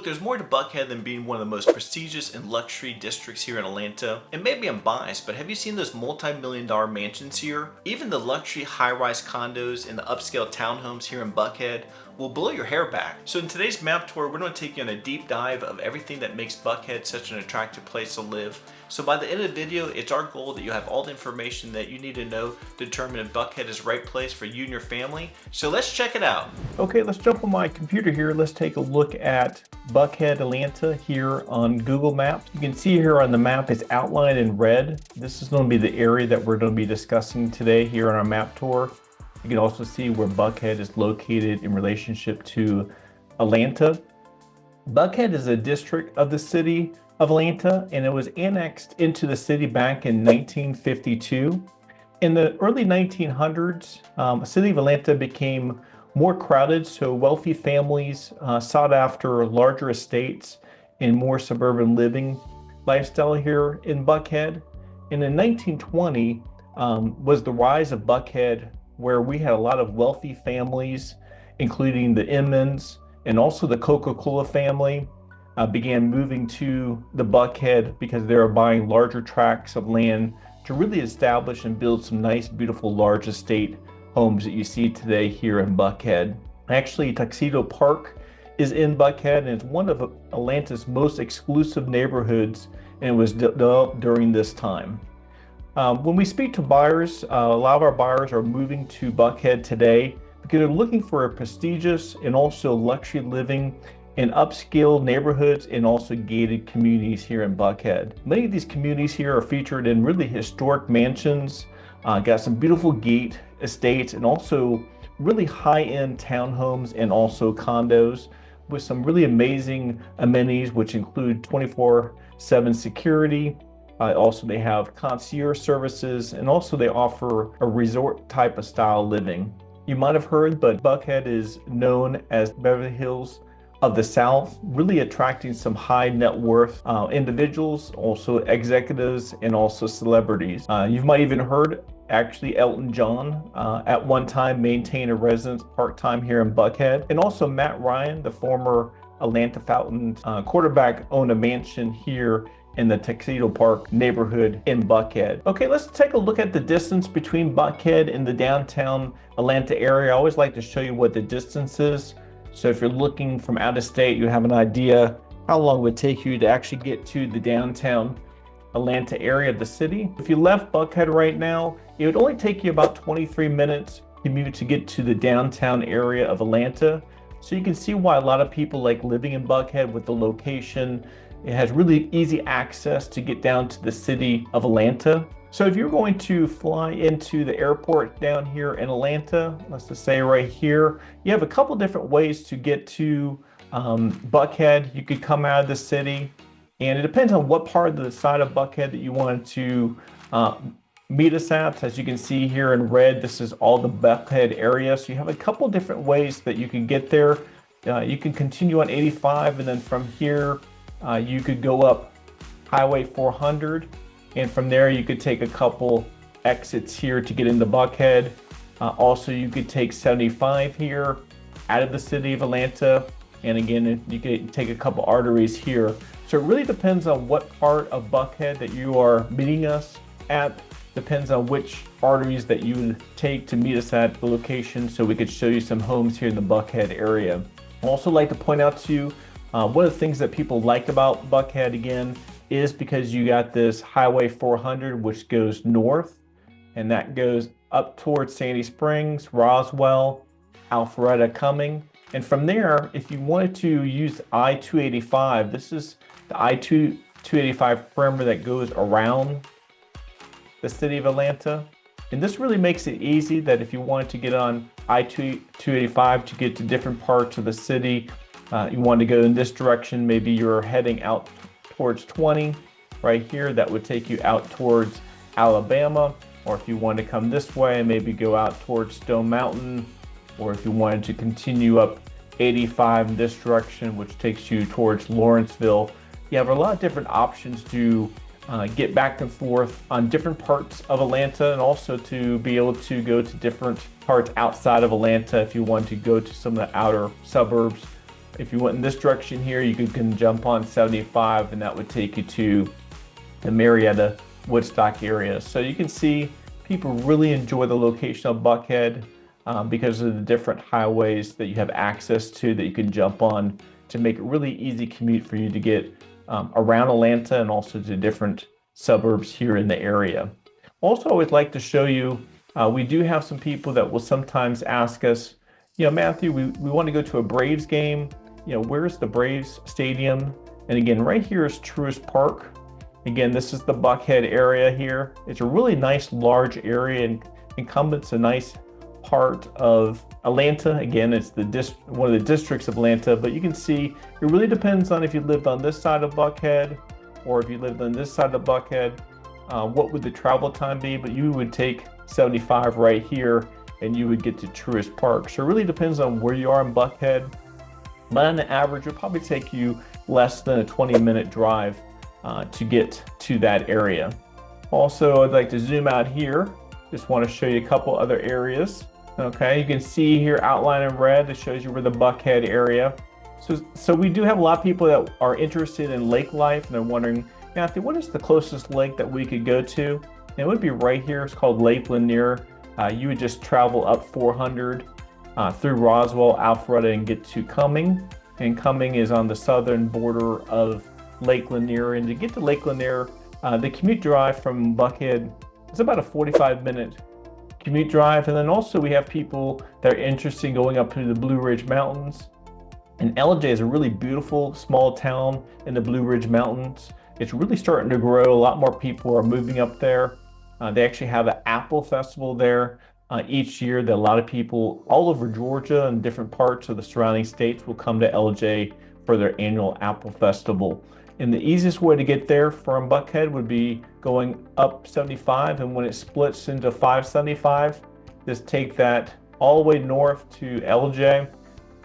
Look, there's more to Buckhead than being one of the most prestigious and luxury districts here in Atlanta. And maybe I'm biased, but have you seen those multi-million-dollar mansions here? Even the luxury high-rise condos and the upscale townhomes here in Buckhead will blow your hair back. So in today's map tour, we're going to take you on a deep dive of everything that makes Buckhead such an attractive place to live. So by the end of the video, it's our goal that you have all the information that you need to know to determine if Buckhead is the right place for you and your family. So let's check it out. Okay, let's jump on my computer here. Let's take a look at Buckhead, Atlanta here on Google Maps. You can see here on the map, it's outlined in red. This is going to be the area that we're going to be discussing today here on our map tour. You can also see where Buckhead is located in relationship to Atlanta. Buckhead is a district of the city of Atlanta, and it was annexed into the city back in 1952. In the early 1900s, the city of Atlanta became more crowded, so wealthy families sought after larger estates and more suburban living lifestyle here in Buckhead. And in 1920 was the rise of Buckhead, where we had a lot of wealthy families, including the Emmons and also the Coca-Cola family, began moving to the Buckhead because they were buying larger tracts of land to really establish and build some nice, beautiful, large estate homes that you see today here in Buckhead. Actually, Tuxedo Park is in Buckhead, and it's one of Atlanta's most exclusive neighborhoods, and it was developed during this time. When we speak to buyers, a lot of our buyers are moving to Buckhead today because they're looking for a prestigious and also luxury living in upscale neighborhoods and also gated communities here in Buckhead. Many of these communities here are featured in really historic mansions, got some beautiful gate estates, and also really high-end townhomes and also condos with some really amazing amenities, which include 24/7 security. Also, they have concierge services, and also they offer a resort type of style living. You might have heard, but Buckhead is known as Beverly Hills of the South, really attracting some high net worth individuals, also executives, and also celebrities. You might even heard actually Elton John at one time maintained a residence part-time here in Buckhead. And also Matt Ryan, the former Atlanta Falcons quarterback, owned a mansion here in the Tuxedo Park neighborhood in Buckhead. Okay, let's take a look at the distance between Buckhead and the downtown Atlanta area. I always like to show you what the distance is. So if you're looking from out of state, you have an idea how long it would take you to actually get to the downtown Atlanta area of the city. If you left Buckhead right now, it would only take you about 23 minutes commute to get to the downtown area of Atlanta. So you can see why a lot of people like living in Buckhead with the location. It has really easy access to get down to the city of Atlanta. So if you're going to fly into the airport down here in Atlanta, let's just say right here, you have a couple different ways to get to Buckhead. You could come out of the city, and it depends on what part of the side of Buckhead that you want to meet us at. As you can see here in red, this is all the Buckhead area. So you have a couple different ways that you can get there. You can continue on 85, and then from here, you could go up Highway 400. And from there, you could take a couple exits here to get into Buckhead. Also, you could take 75 here out of the city of Atlanta. And again, you could take a couple arteries here. So it really depends on what part of Buckhead that you are meeting us at. Depends on which arteries that you would take to meet us at the location, so we could show you some homes here in the Buckhead area. I'd also like to point out to you, one of the things that people like about Buckhead, again, is because you got this Highway 400, which goes north, and that goes up towards Sandy Springs, Roswell, Alpharetta, Cumming. And from there, if you wanted to use I-285, this is the I-285 perimeter that goes around the city of Atlanta. And this really makes it easy that if you wanted to get on I-285 to get to different parts of the city, you want to go in this direction, maybe you're heading out towards 20 right here, that would take you out towards Alabama. Or if you want to come this way, maybe go out towards Stone Mountain, or if you wanted to continue up 85 in this direction, which takes you towards Lawrenceville. You have a lot of different options to get back and forth on different parts of Atlanta, and also to be able to go to different parts outside of Atlanta if you want to go to some of the outer suburbs If you went in this direction here, you can jump on 75 and that would take you to the Marietta Woodstock area. So you can see people really enjoy the location of Buckhead because of the different highways that you have access to that you can jump on to make it really easy commute for you to get around Atlanta and also to different suburbs here in the area. Also, I would like to show you, we do have some people that will sometimes ask us, Matthew, we want to go to a Braves game. Where's the Braves stadium? And again, right here is Truist Park. Again, this is the Buckhead area here. It's a really nice large area and encompasses a nice part of Atlanta. Again, it's one of the districts of Atlanta, but you can see it really depends on if you lived on this side of Buckhead or if you lived on this side of Buckhead, what would the travel time be? But you would take 75 right here and you would get to Truist Park. So it really depends on where you are in Buckhead, but on the average, it'll probably take you less than a 20-minute drive to get to that area. Also, I'd like to zoom out here. Just want to show you a couple other areas. Okay, you can see here outlined in red, it shows you where the Buckhead area. So we do have a lot of people that are interested in lake life and they're wondering, Matthew, what is the closest lake that we could go to? And it would be right here. It's called Lake Lanier. You would just travel up 400 through Roswell, Alpharetta, and get to Cumming. And Cumming is on the southern border of Lake Lanier. And to get to Lake Lanier, the commute drive from Buckhead is about a 45-minute commute drive. And then also we have people that are interested in going up to the Blue Ridge Mountains. And LJ is a really beautiful small town in the Blue Ridge Mountains. It's really starting to grow. A lot more people are moving up there. They actually have an apple festival there each year that a lot of people all over Georgia and different parts of the surrounding states will come to LJ for their annual apple festival. And the easiest way to get there from Buckhead would be going up 75, and when it splits into 575, just take that all the way north to LJ.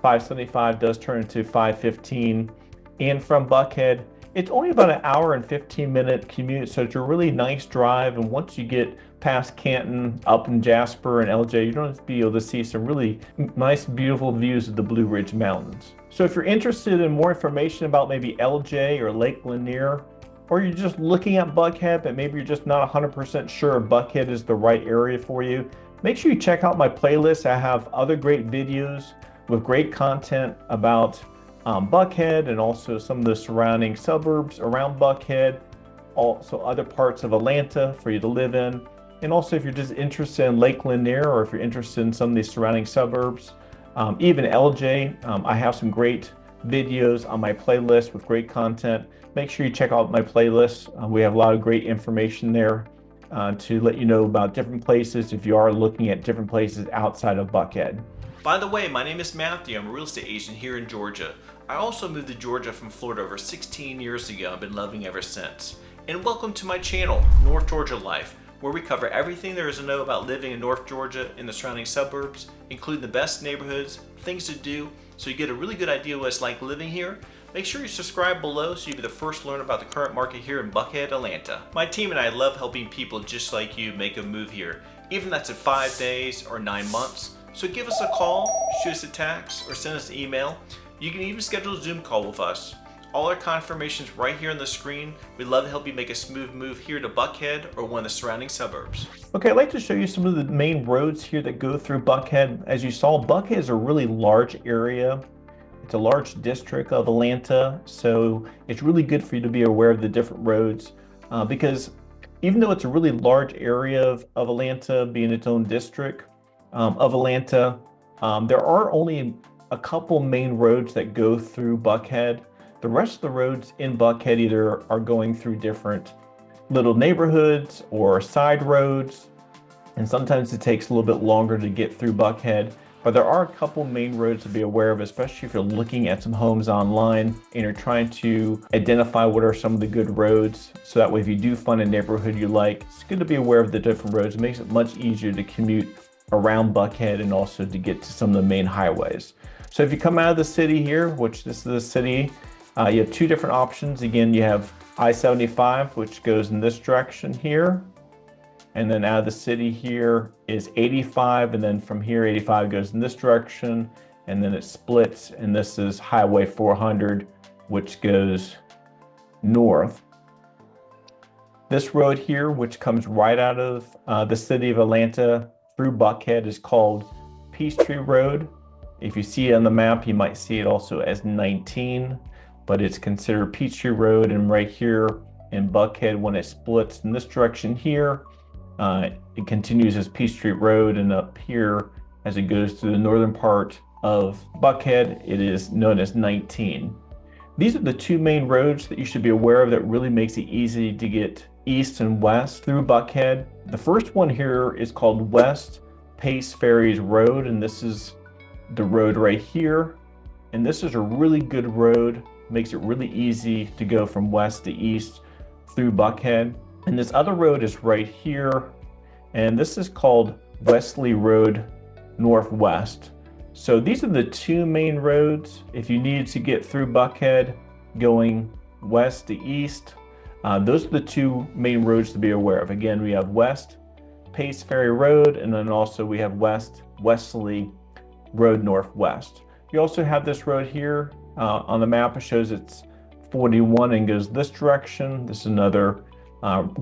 575 does turn into 515, and from Buckhead, it's only about an hour and 15-minute commute, so it's a really nice drive. And once you get past Canton, up in Jasper and LJ, you're going to be able to see some really nice, beautiful views of the Blue Ridge Mountains. So if you're interested in more information about maybe LJ or Lake Lanier, or you're just looking at Buckhead, but maybe you're just not 100% sure Buckhead is the right area for you, make sure you check out my playlist. I have other great videos with great content about Buckhead and also some of the surrounding suburbs around Buckhead, also other parts of Atlanta for you to live in. And also if you're just interested in Lake Lanier or if you're interested in some of these surrounding suburbs, even LJ, I have some great videos on my playlist with great content. Make sure you check out my playlist. We have a lot of great information there to let you know about different places if you are looking at different places outside of Buckhead. By the way, my name is Matthew. I'm a real estate agent here in Georgia. I also moved to Georgia from Florida over 16 years ago. I've been loving ever since. And welcome to my channel, North Georgia Life, where we cover everything there is to know about living in North Georgia and the surrounding suburbs, including the best neighborhoods, things to do, so you get a really good idea what it's like living here. Make sure you subscribe below so you'll be the first to learn about the current market here in Buckhead, Atlanta. My team and I love helping people just like you make a move here, even if that's in 5 days or 9 months. So give us a call, shoot us a text, or send us an email. You can even schedule a Zoom call with us. All our confirmations right here on the screen. We'd love to help you make a smooth move here to Buckhead or one of the surrounding suburbs. Okay, I'd like to show you some of the main roads here that go through Buckhead. As you saw, Buckhead is a really large area. It's a large district of Atlanta, so it's really good for you to be aware of the different roads because even though it's a really large area of Atlanta, being its own district of Atlanta, there are only a couple main roads that go through Buckhead. The rest of the roads in Buckhead either are going through different little neighborhoods or side roads, and sometimes it takes a little bit longer to get through Buckhead. But there are a couple main roads to be aware of, especially if you're looking at some homes online and you're trying to identify what are some of the good roads. So that way, if you do find a neighborhood you like, it's good to be aware of the different roads. It makes it much easier to commute around Buckhead and also to get to some of the main highways. So if you come out of the city here, which this is the city, you have two different options. Again, you have I-75, which goes in this direction here. And then out of the city here is 85. And then from here, 85 goes in this direction. and then it splits, and this is Highway 400, which goes north. This road here, which comes right out of the city of Atlanta through Buckhead, is called Peachtree Road. If you see it on the map, you might see it also as 19, but it's considered Peachtree Road. And right here in Buckhead, when it splits in this direction here, it continues as Peachtree Road, and up here as it goes through the northern part of Buckhead, it is known as 19. These are the two main roads that you should be aware of that really makes it easy to get east and west through Buckhead. The first one here is called West Pace Ferries Road, and this is the road right here. And this is a really good road, makes it really easy to go from west to east through Buckhead. And this other road is right here, and this is called Wesley Road Northwest. So these are the two main roads if you needed to get through Buckhead going west to east. Those are the two main roads to be aware of. Again, we have West Pace Ferry Road, and then also we have West Wesley Road Northwest. You also have this road here on the map. It shows it's 41 and goes this direction. This is another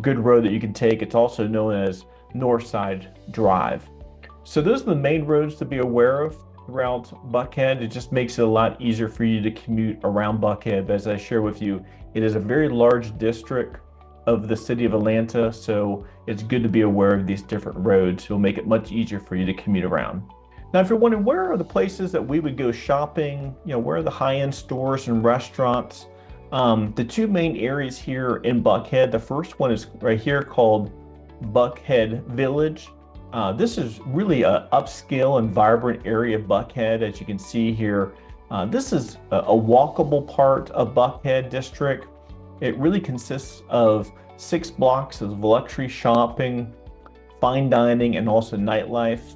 good road that you can take. It's also known as Northside Drive. So those are the main roads to be aware of throughout Buckhead. It just makes it a lot easier for you to commute around Buckhead. But as I share with you, it is a very large district of the city of Atlanta, so it's good to be aware of these different roads. It'll make it much easier for you to commute around. Now, if you're wondering where are the places that we would go shopping, where are the high-end stores and restaurants? The two main areas here in Buckhead, the first one is right here called Buckhead Village. This is really an upscale and vibrant area of Buckhead. As you can see here, this is a walkable part of Buckhead District. It really consists of 6 blocks of luxury shopping, fine dining, and also nightlife.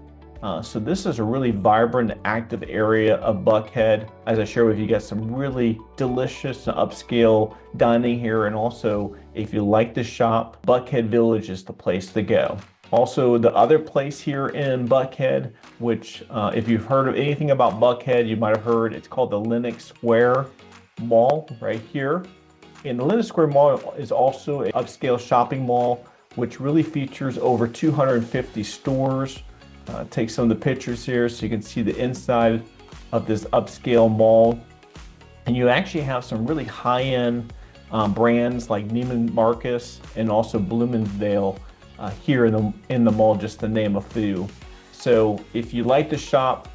So this is a really vibrant, active area of Buckhead. As I share with you, you got some really delicious and upscale dining here. And also, if you like to shop, Buckhead Village is the place to go. Also, the other place here in Buckhead, which if you've heard of anything about Buckhead, you might have heard, it's called the Lenox Square Mall right here. And the Lenox Square Mall is also an upscale shopping mall, which really features over 250 stores. Take some of the pictures here so you can see the inside of this upscale mall. And you actually have some really high-end brands like Neiman Marcus and also Bloomingdale here in the mall, just to name a few. So if you like to shop,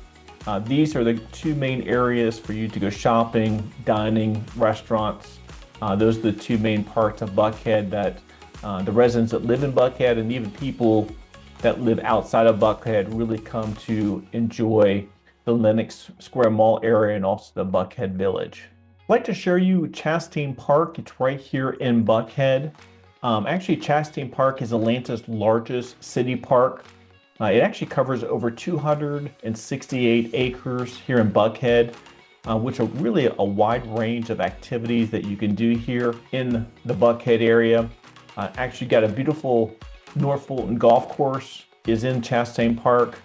these are the two main areas for you to go shopping, dining, restaurants. Those are the two main parts of Buckhead that the residents that live in Buckhead and even people that live outside of Buckhead really come to enjoy the Lenox Square Mall area and also the Buckhead Village. I'd like to share you Chastain Park. It's right here in Buckhead. Actually, Chastain Park is Atlanta's largest city park. It actually covers over 268 acres here in Buckhead, which are really a wide range of activities that you can do here in the Buckhead area. Actually got a beautiful North Fulton golf course is in Chastain Park.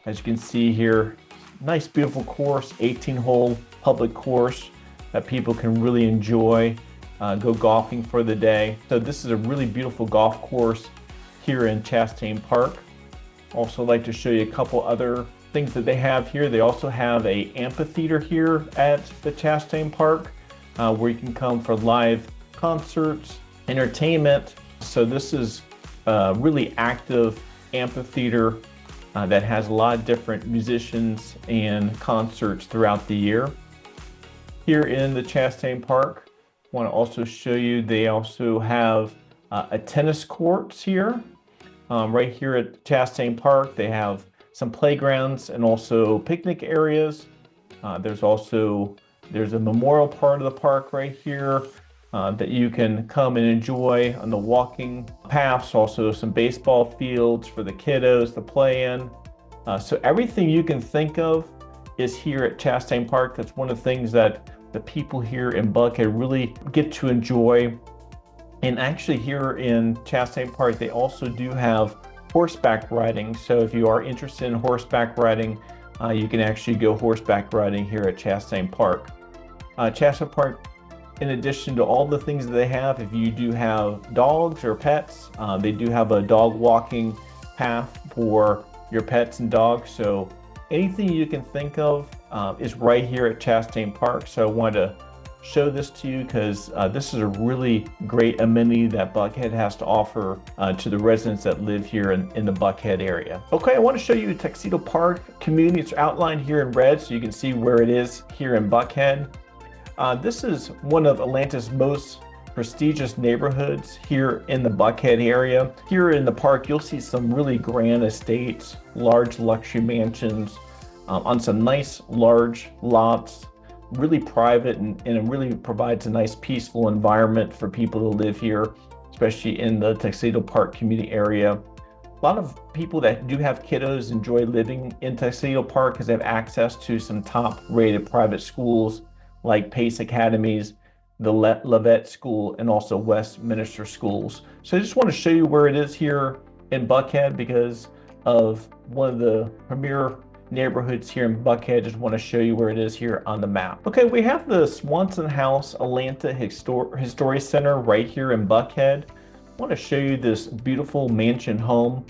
As you can see here, nice beautiful course, 18-hole public course that people can really enjoy, go golfing for the day. So this is a really beautiful golf course here in Chastain Park. Also like to show you a couple other things that they have here. They also have a amphitheater here at the Chastain Park where you can come for live concerts, entertainment. So this is a really active amphitheater that has a lot of different musicians and concerts throughout the year. Here in the Chastain Park, I want to also show you they also have a tennis courts here. Right here at Chastain Park, they have some playgrounds and also picnic areas. There's a memorial part of the park right here that you can come and enjoy on the walking paths. Also some baseball fields for the kiddos to play in. So everything you can think of is here at Chastain Park. That's one of the things that the people here in Buckhead really get to enjoy. And actually here in Chastain Park, they also do have horseback riding. So if you are interested in horseback riding, You can actually go horseback riding here at Chastain Park. Chastain Park, in addition to all the things that they have, if you do have dogs or pets, they do have a dog walking path for your pets and dogs. So anything you can think of is right here at Chastain Park. So I wanted to show this to you because this is a really great amenity that Buckhead has to offer to the residents that live here in the Buckhead area. Okay, I want to show you Tuxedo Park community. It's outlined here in red so you can see where it is here in Buckhead. This is one of Atlanta's most prestigious neighborhoods here in the Buckhead area. Here in the park, you'll see some really grand estates, large luxury mansions on some nice large lots, really private, and it really provides a nice peaceful environment for people to live here, especially in the Tuxedo Park community area. A lot of people that do have kiddos enjoy living in Tuxedo Park because they have access to some top rated private schools like Pace Academies, the Levet School, and also Westminster Schools. So I just want to show you where it is here in Buckhead because of one of the premier neighborhoods here in Buckhead. Just want to show you where it is here on the map. Okay, we have the Swanson House Atlanta Historic Center right here in Buckhead. I want to show you this beautiful mansion home.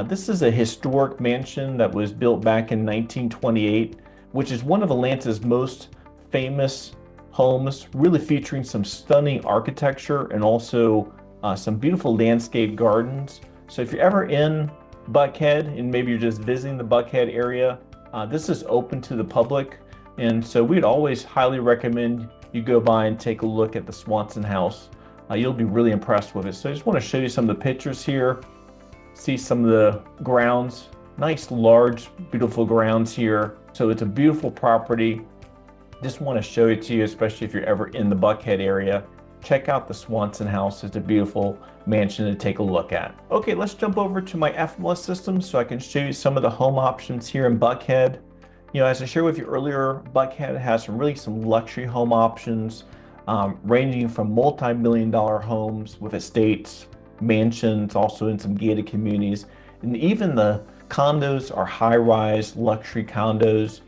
This is a historic mansion that was built back in 1928, which is one of Atlanta's most famous homes, really featuring some stunning architecture and also some beautiful landscape gardens. So if you're ever in Buckhead and maybe you're just visiting the Buckhead area, this is open to the public, and so we'd always highly recommend you go by and take a look at the Swanson House. You'll be really impressed with it. So I just want to show you some of the pictures here, see some of the grounds, nice large beautiful grounds here. So it's a beautiful property. Just want to show it to you, especially if you're ever in the Buckhead area. Check out the Swanson House. It's a beautiful mansion to take a look at. Okay, let's jump over to my FMLS system so I can show you some of the home options here in Buckhead. You know, as I shared with you earlier, Buckhead has some luxury home options, ranging from multi-million-dollar homes with estates, mansions, also in some gated communities, and even the condos are high-rise luxury condos,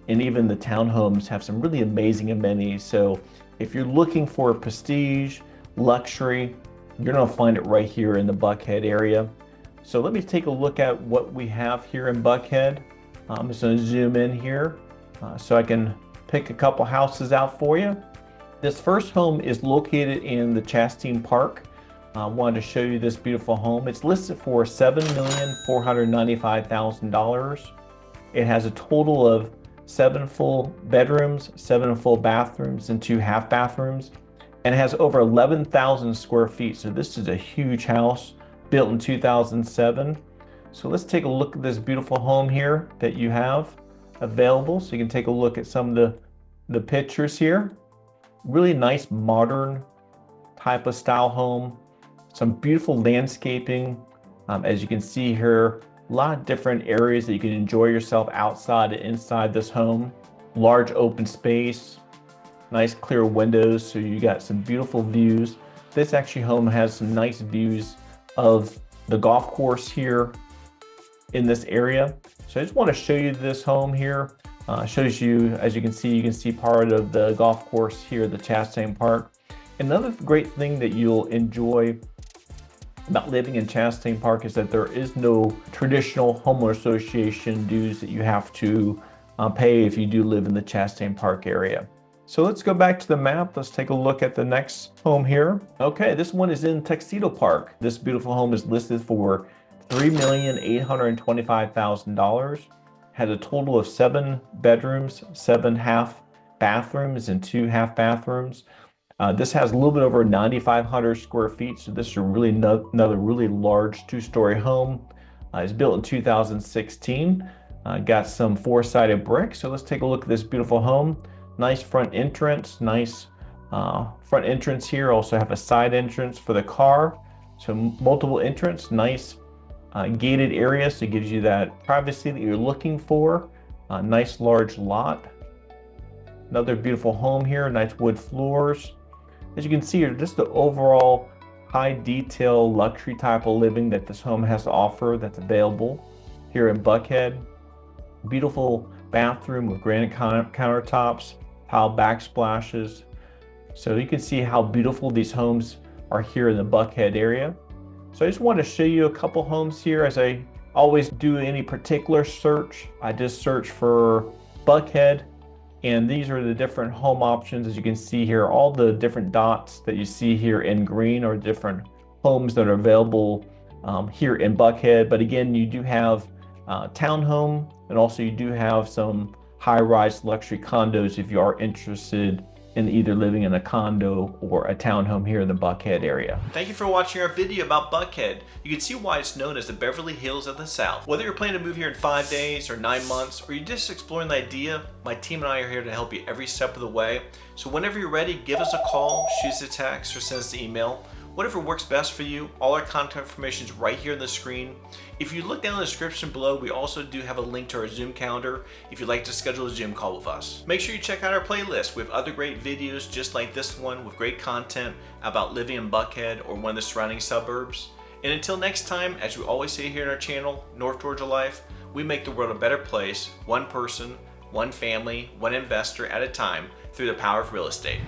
and even the townhomes have some really amazing amenities. So if you're looking for prestige, luxury, you're gonna find it right here in the Buckhead area. So let me take a look at what we have here in Buckhead. I'm just gonna zoom in here so I can pick a couple houses out for you. This first home is located in the Chastain Park. I wanted to show you this beautiful home. It's listed for $7,495,000. It has a total of 7 full bedrooms, 7 full bathrooms, and 2 half bathrooms, and it has over 11,000 square feet. So this is a huge house built in 2007. So let's take a look at this beautiful home here that you have available. So you can take a look at some of the pictures here. Really nice modern type of style home. Some beautiful landscaping. As you can see here, a lot of different areas that you can enjoy yourself outside and inside this home. Large open space, nice clear windows, so you got some beautiful views. This actually home has some nice views of the golf course here in this area. So I just want to show you this home here. Shows you, as you can see part of the golf course here at the Chastain Park. Another great thing that you'll enjoy about living in Chastain Park is that there is no traditional homeowner association dues that you have to pay if you do live in the Chastain Park area. So let's go back to the map. Let's take a look at the next home here. Okay, this one is in Tuxedo Park. This beautiful home is listed for $3,825,000. Has a total of 7 bedrooms, 7 half bathrooms, and 2 half bathrooms. This has a little bit over 9,500 square feet, so this is really another really large 2-story home. It's built in 2016. Got some 4-sided brick. So let's take a look at this beautiful home. Nice front entrance, nice front entrance here. Also have a side entrance for the car. So multiple entrance, nice gated area, so it gives you that privacy that you're looking for. Nice large lot. Another beautiful home here, nice wood floors. As you can see here, just the overall high detail luxury type of living that this home has to offer that's available here in Buckhead. Beautiful bathroom with granite countertops, tile backsplashes. So you can see how beautiful these homes are here in the Buckhead area. So I just want to show you a couple homes here. As I always do any particular search, I just search for Buckhead, and these are the different home options. As you can see here, all the different dots that you see here in green are different homes that are available here in Buckhead. But again, you do have townhome, and also you do have some high-rise luxury condos if you are interested in either living in a condo or a townhome here in the Buckhead area. Thank you for watching our video about Buckhead. You can see why it's known as the Beverly Hills of the South. Whether you're planning to move here in 5 days or 9 months, or you're just exploring the idea, my team and I are here to help you every step of the way. So whenever you're ready, give us a call, shoot us a text, or send us an email. Whatever works best for you. All our contact information is right here on the screen. If you look down in the description below, we also do have a link to our Zoom calendar if you'd like to schedule a Zoom call with us. Make sure you check out our playlist. We have other great videos just like this one with great content about living in Buckhead or one of the surrounding suburbs. And until next time, as we always say here in our channel, North Georgia Life, we make the world a better place, one person, one family, one investor at a time through the power of real estate.